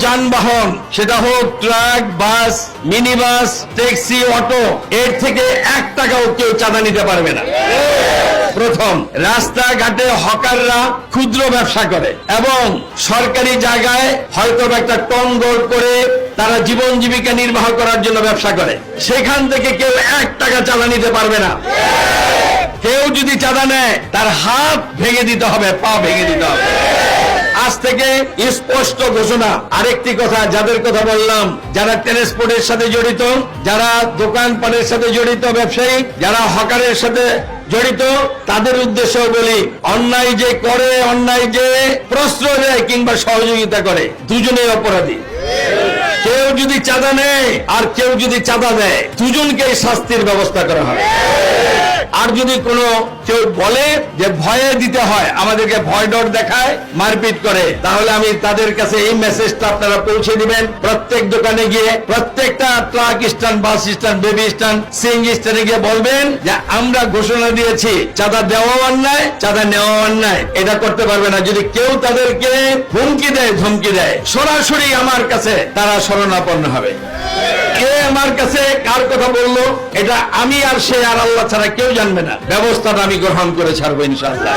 যানবাহন, সেটা হোক ট্রাক, বাস, মিনি বাস, ট্যাক্সি, অটো, এর থেকে 1 টাকাও কেউ চাঁদা নিতে পারবে না। প্রথম, রাস্তাঘাটে হকাররা ক্ষুদ্র ব্যবসা করে এবং সরকারি জায়গায় হয়তো একটা টনগোল করে তারা জীবন জীবিকা নির্বাহ করার জন্য ব্যবসা করে, সেখান থেকে কেউ 1 টাকা চাঁদা নিতে পারবে না। কেউ যদি চাঁদা নেয় তার হাত ভেঙে দিতে হবে, পা ভেঙে দিতে হবে। আজ থেকে স্পষ্ট ঘোষণা। আরেকটি কথা, যাদের কথা বললাম, যারা ট্রান্সপোর্টের সাথে জড়িত, যারা দোকানপাটের সাথে জড়িত ব্যবসায়ী, যারা হকারের সাথে জড়িত, তাদের উদ্দেশ্য বলি, অন্যায় যে করে, অন্যায় যে প্রশ্রয় দেয় কিংবা সহযোগিতা করে, দুজনেই অপরাধী। কেউ যদি চাঁদা নেয় আর কেউ যদি চাঁদা দেয়, দুজনকেই শাস্তির ব্যবস্থা করা হবে। আর যদি কোনো কেউ বলে যে ভয়ে দিতে হয়, আমাদেরকে ভয় ডর দেখায়, মারপিট করে, তাহলে আমি তাদের কাছে এই মেসেজটা আপনারা পৌঁছে দিবেন। প্রত্যেক দোকানে গিয়ে, প্রত্যেকটা truck stand, bus stand, baby stand, CNG স্ট্যান্ডে গিয়ে বলবেন যে আমরা ঘোষণা দিয়েছি চাঁদা দেওয়া অন্যায়, চাঁদা নেওয়া অন্যায়, এটা করতে পারবে না। যদি কেউ তাদেরকে হুমকি দেয়, ধমকি দেয়, সরাসরি আমার কাছে তারা শরণাপন্ন হবে। কে আমার কাছে কার কথা বললো, এটা আমি আর সে আর আল্লাহ ছাড়া কেউ জানবে না। ব্যবস্থাটা আমি গ্রহণ করে ছাড়বো ইনশাআল্লাহ।